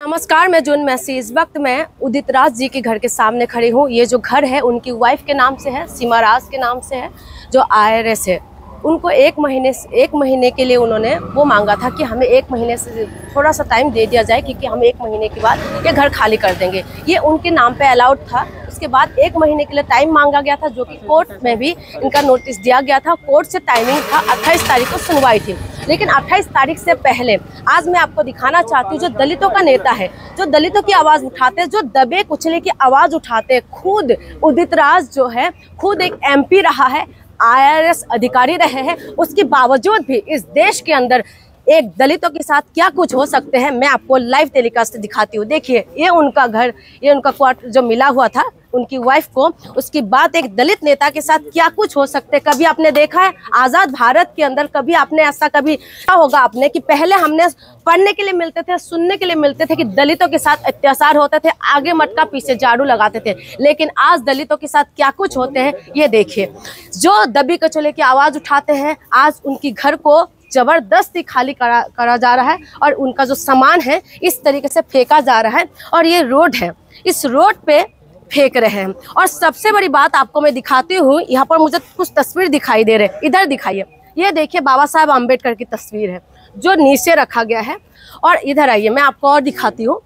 नमस्कार, मैं जून मैसी। इस वक्त मैं उदित राज जी के घर के सामने खड़ी हूँ। ये जो घर है उनकी वाइफ के नाम से है, सीमा राज के नाम से है, जो IRS है। उनको एक महीने के लिए उन्होंने वो मांगा था कि हमें 1 महीने से थोड़ा सा टाइम दे दिया जाए, क्योंकि हम 1 महीने के बाद ये घर खाली कर देंगे। ये उनके नाम पे अलाउड था। उसके बाद 1 महीने के लिए टाइम मांगा गया था, जो कि कोर्ट में भी इनका नोटिस दिया गया था। कोर्ट से टाइमिंग था 28 तारीख को सुनवाई थी, लेकिन 28 तारीख से पहले आज मैं आपको दिखाना चाहती हूँ जो दलितों का नेता है, जो दलितों की आवाज़ उठाते हैं, जो दबे कुचले की आवाज़ उठाते हैं। खुद उदित राज जो है, खुद एक MP रहा है, IRS अधिकारी रहे हैं, उसके बावजूद भी इस देश के अंदर एक दलितों के साथ क्या कुछ हो सकते हैं, मैं आपको लाइव टेलीकास्ट दिखाती हूँ। देखिए, ये उनका घर, ये उनका क्वार्टर जो मिला हुआ था उनकी वाइफ को। उसकी बात एक दलित नेता के साथ क्या कुछ हो सकते हैं। कभी आपने देखा है आज़ाद भारत के अंदर, कभी आपने ऐसा कभी क्या होगा आपने कि पहले हमने पढ़ने के लिए मिलते थे, सुनने के लिए मिलते थे कि दलितों के साथ अत्याचार होते थे, आगे मटका पीछे झाड़ू लगाते थे, लेकिन आज दलितों के साथ क्या कुछ होते हैं ये देखिए। जो दबी कचौले की आवाज़ उठाते हैं, आज उनकी घर को जबरदस्ती खाली करा जा रहा है और उनका जो सामान है इस तरीके से फेंका जा रहा है। और ये रोड है, इस रोड पे फेंक रहे हैं। और सबसे बड़ी बात आपको मैं दिखाती हूँ, यहाँ पर मुझे कुछ तस्वीर दिखाई दे रहे, इधर दिखाइए। ये देखिए, बाबा साहब आम्बेडकर की तस्वीर है जो नीचे रखा गया है। और इधर आइए, मैं आपको और दिखाती हूँ।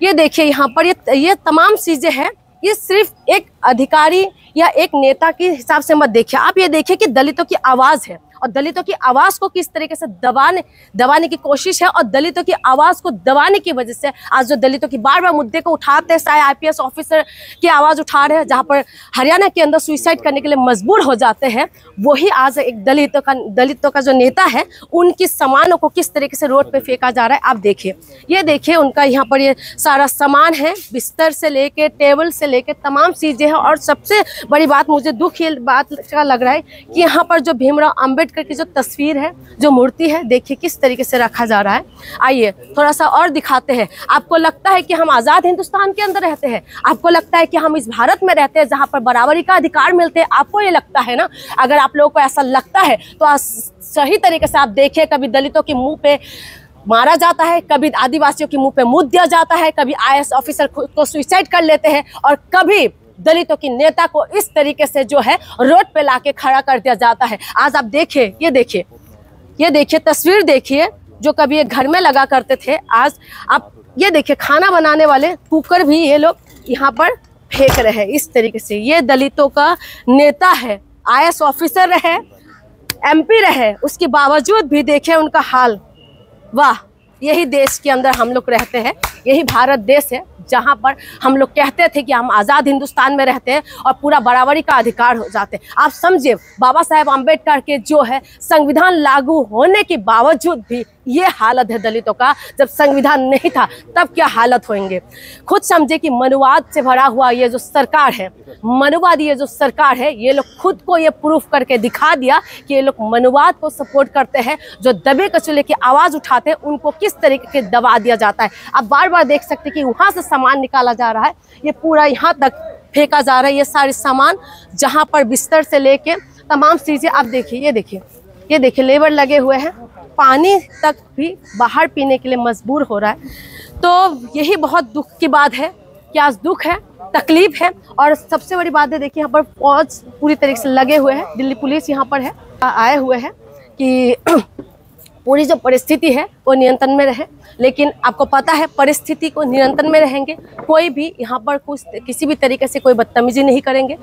ये देखिए, यहाँ पर ये तमाम चीजें हैं। ये सिर्फ एक अधिकारी या एक नेता के हिसाब से मत देखिए, आप ये देखिए कि दलितों की आवाज़ है और दलितों की आवाज़ को किस तरीके से दबाने की कोशिश है। और दलितों की आवाज़ को दबाने की वजह से आज जो दलितों की बार बार मुद्दे को उठाते हैं, चाहे IPS ऑफिसर की आवाज़ उठा रहे हैं, जहाँ पर हरियाणा के अंदर सुइसाइड करने के लिए मजबूर हो जाते हैं, वही आज एक दलितों का जो नेता है, उनकी सामानों को किस तरीके से रोड पे फेंका जा रहा है। आप देखिए, ये देखिए उनका यहाँ पर ये सारा सामान है, बिस्तर से लेके टेबल से लेके तमाम चीज़ें हैं। और सबसे बड़ी बात, मुझे दुख ये बात का लग रहा है कि यहाँ पर जो भीमराव अम्बेडकर की जो तस्वीर है, जो मूर्ति है, देखिए किस तरीके से रखा जा रहा है। आइए थोड़ा सा और दिखाते हैं। आपको लगता है कि हम आज़ाद हिंदुस्तान के अंदर रहते हैं, आपको लगता है कि हम इस भारत में रहते हैं जहाँ पर बराबरी का अधिकार मिलते हैं, आपको ये लगता है ना। अगर आप लोगों को ऐसा लगता है तो सही तरीके से आप देखिए, कभी दलितों के मुंह पे मारा जाता है, कभी आदिवासियों के मुंह पे मुद्दा दिया जाता है, कभी IAS ऑफिसर को सुइसाइड कर लेते हैं, और कभी दलितों की नेता को इस तरीके से जो है रोड पे लाके खड़ा कर दिया जाता है। आज आप देखिए, ये देखिए तस्वीर देखिए, जो कभी ये घर में लगा करते थे, आज आप ये देखिए खाना बनाने वाले कुकर भी ये लोग यहाँ पर फेंक रहे हैं इस तरीके से। ये दलितों का नेता है, IAS ऑफिसर रहे, MP रहे, उसके बावजूद भी देखिए उनका हाल। वाह, यही देश के अंदर हम लोग रहते हैं, यही भारत देश है जहाँ पर हम लोग कहते थे कि हम आज़ाद हिंदुस्तान में रहते हैं और पूरा बराबरी का अधिकार हो जाते हैं। आप समझिए, बाबा साहेब आम्बेडकर के जो है संविधान लागू होने के बावजूद भी ये हालत है दलितों का। जब संविधान नहीं था तब क्या हालत होंगे। खुद समझे कि मनुवाद से भरा हुआ ये जो सरकार है, मनुवादी ये जो सरकार है, ये लोग खुद को ये प्रूफ करके दिखा दिया कि ये लोग मनुवाद को सपोर्ट करते हैं। जो दबे कचौले की आवाज़ उठाते हैं उनको किस तरीके से दबा दिया जाता है। आप बार बार देख सकते हैं कि वहाँ से सामान निकाला जा रहा है, ये पूरा यहाँ तक फेंका जा रहा है। ये सारे सामान जहाँ पर बिस्तर से लेके तमाम चीज़ें, आप देखिए, ये देखिए लेबर लगे हुए हैं, पानी तक भी बाहर पीने के लिए मजबूर हो रहा है। तो यही बहुत दुख की बात है कि आज दुख है, तकलीफ है। और सबसे बड़ी बात है, देखिए यहाँ पर फौज पूरी तरीके से लगे हुए हैं, दिल्ली पुलिस यहाँ पर है, आए हुए हैं कि पूरी जो परिस्थिति है वो नियंत्रण में रहे। लेकिन आपको पता है, परिस्थिति को नियंत्रण में रहेंगे, कोई भी यहाँ पर किसी भी तरीके से कोई बदतमीजी नहीं करेंगे,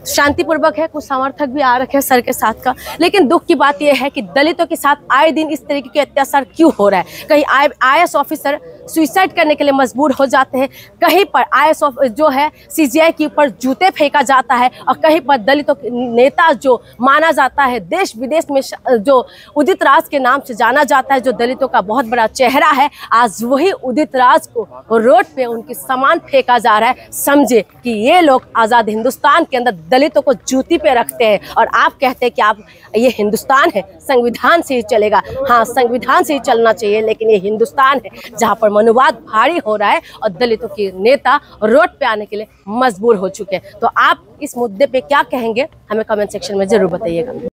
शांतिपूर्वक है। कुछ समर्थक भी आ रखे हैं सर के साथ का। लेकिन दुख की बात यह है कि दलितों के साथ आए दिन इस तरीके के अत्याचार क्यों हो रहा है। कहीं IAS ऑफिसर सुइसाइड करने के लिए मजबूर हो जाते हैं, कहीं पर IAS जो है CGI के ऊपर जूते फेंका जाता है, और कहीं पर दलितों के नेता जो माना जाता है, देश विदेश में जो उदित राज के नाम से जाना जाता है, जो दलितों का बहुत बड़ा चेहरा है, आज वही उदित राज को रोड पे उनकी सामान फेंका जा रहा है। समझे कि ये लोग आज़ाद हिंदुस्तान के अंदर दलितों को जूती पे रखते हैं, और आप कहते हैं कि आप ये हिंदुस्तान है, संविधान से ही चलेगा। हाँ, संविधान से ही चलना चाहिए, लेकिन ये हिंदुस्तान है जहाँ पर मनुवाद भारी हो रहा है और दलितों के नेता रोड पे आने के लिए मजबूर हो चुके हैं। तो आप इस मुद्दे पे क्या कहेंगे, हमें कमेंट सेक्शन में जरूर बताइएगा।